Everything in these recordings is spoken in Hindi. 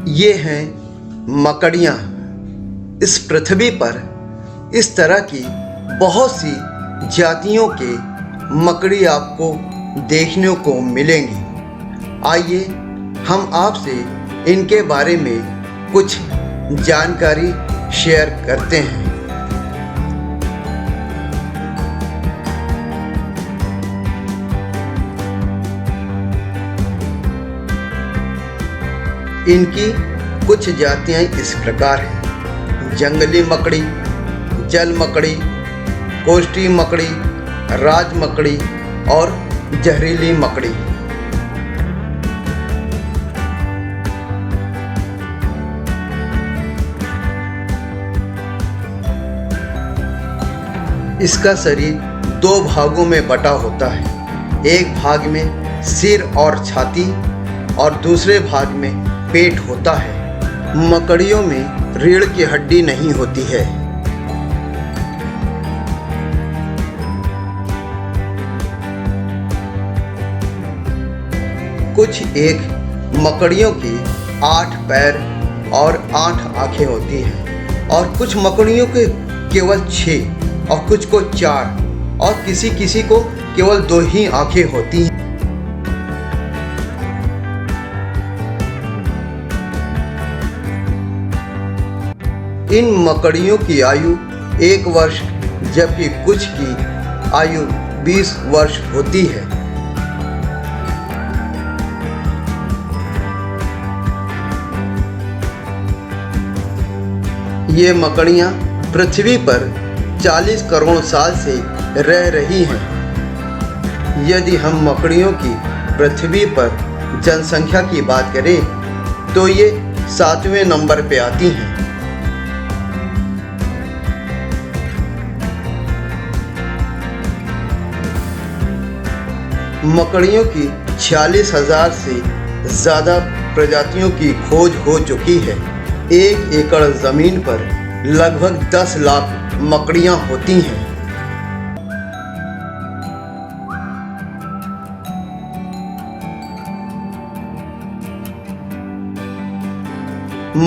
ये हैं मकड़ियाँ। इस पृथ्वी पर इस तरह की बहुत सी जातियों के मकड़ी आपको देखने को मिलेंगी। आइए हम आपसे इनके बारे में कुछ जानकारी शेयर करते हैं। इनकी कुछ जातियां इस प्रकार हैं: जंगली मकड़ी, जल मकड़ी, कोष्ठी मकड़ी, राज मकड़ी और जहरीली मकड़ी। इसका शरीर दो भागों में बटा होता है। एक भाग में सिर और छाती और दूसरे भाग में पेट होता है। मकड़ियों में रीढ़ की हड्डी नहीं होती है। कुछ एक मकड़ियों की 8 पैर और 8 आँखें होती हैं और कुछ मकड़ियों के केवल 6 और कुछ को 4 और किसी को केवल 2 ही आँखें होती हैं। इन मकड़ियों की आयु 1 वर्ष जबकि कुछ की आयु 20 वर्ष होती है। ये मकड़ियाँ पृथ्वी पर 40 करोड़ साल से रह रही हैं। यदि हम मकड़ियों की पृथ्वी पर जनसंख्या की बात करें तो ये 7वें नंबर पे आती हैं। मकड़ियों की 46,000 से ज़्यादा प्रजातियों की खोज हो चुकी है। 1 एकड़ ज़मीन पर लगभग 10 लाख मकड़ियाँ होती हैं।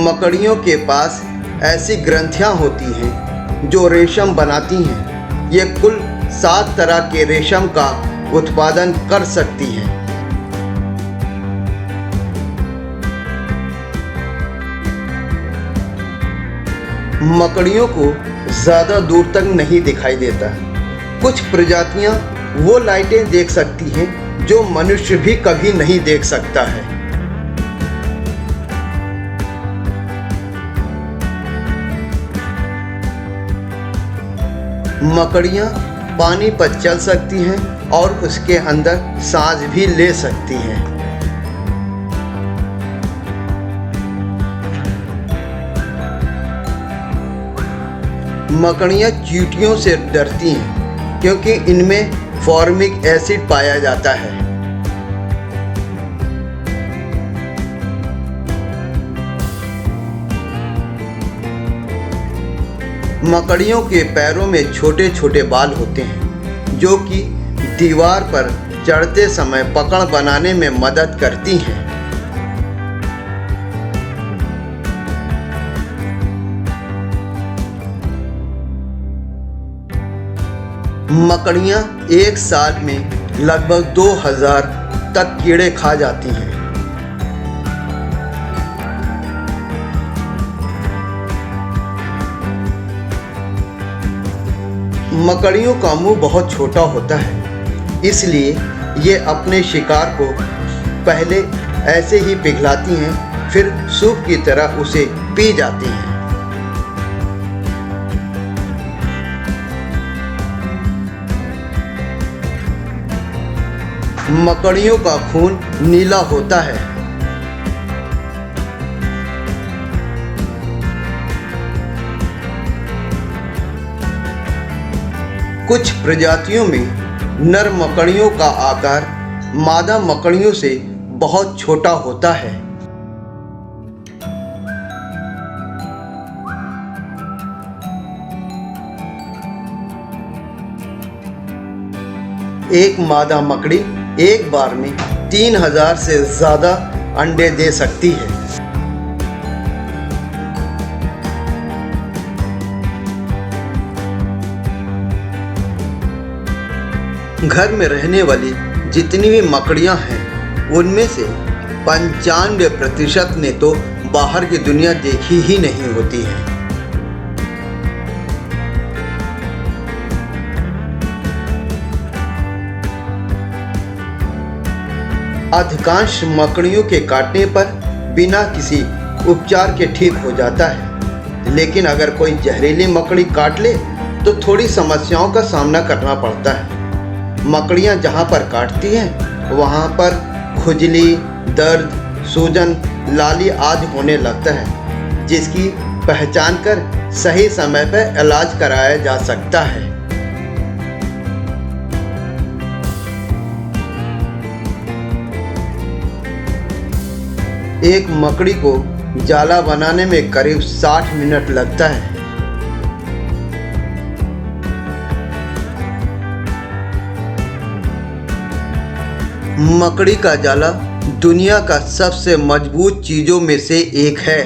मकड़ियों के पास ऐसी ग्रंथियाँ होती हैं जो रेशम बनाती हैं। ये कुल 7 तरह के रेशम का उत्पादन कर सकती हैं। मकड़ियों को ज़्यादा दूर तक नहीं दिखाई देता। कुछ प्रजातियां वो लाइटें देख सकती हैं जो मनुष्य भी कभी नहीं देख सकता है। मकड़ियां पानी पर चल सकती हैं और उसके अंदर सांस भी ले सकती हैं। मकड़ियाँ चींटियों से डरती हैं क्योंकि इनमें फॉर्मिक एसिड पाया जाता है। मकड़ियों के पैरों में छोटे छोटे बाल होते हैं जो कि दीवार पर चढ़ते समय पकड़ बनाने में मदद करती हैं। मकड़ियाँ एक साल में लगभग 2000 तक कीड़े खा जाती हैं। मकड़ियों का मुंह बहुत छोटा होता है, इसलिए ये अपने शिकार को पहले ऐसे ही पिघलाती हैं, फिर सूप की तरह उसे पी जाती हैं। मकड़ियों का खून नीला होता है। कुछ प्रजातियों में नर मकड़ियों का आकार मादा मकड़ियों से बहुत छोटा होता है। एक मादा मकड़ी एक बार में 3000 से ज़्यादा अंडे दे सकती है। घर में रहने वाली जितनी भी मकड़ियां हैं उनमें से 95% ने तो बाहर की दुनिया देखी ही नहीं होती है। अधिकांश मकड़ियों के काटने पर बिना किसी उपचार के ठीक हो जाता है, लेकिन अगर कोई जहरीली मकड़ी काट ले तो थोड़ी समस्याओं का सामना करना पड़ता है। मकड़ियां जहां पर काटती हैं वहां पर खुजली, दर्द, सूजन, लाली आदि होने लगता है, जिसकी पहचान कर सही समय पर इलाज कराया जा सकता है। एक मकड़ी को जाला बनाने में करीब 60 मिनट लगता है। मकड़ी का जाला दुनिया का सबसे मजबूत चीजों में से एक है।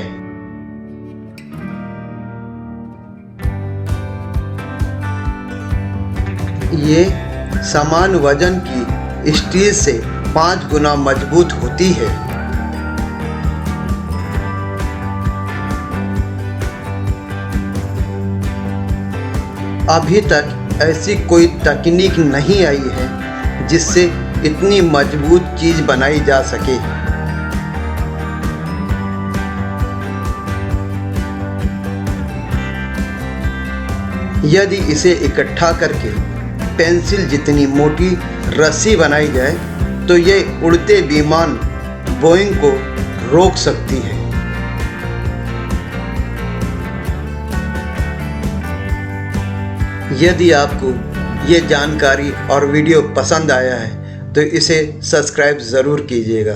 ये समान वजन की स्टील से 5 गुना मजबूत होती है। अभी तक ऐसी कोई तकनीक नहीं आई है जिससे इतनी मजबूत चीज बनाई जा सके। यदि इसे इकट्ठा करके पेंसिल जितनी मोटी रस्सी बनाई जाए तो ये उड़ते विमान बोइंग को रोक सकती है। यदि आपको ये जानकारी और वीडियो पसंद आया है तो इसे सब्सक्राइब ज़रूर कीजिएगा।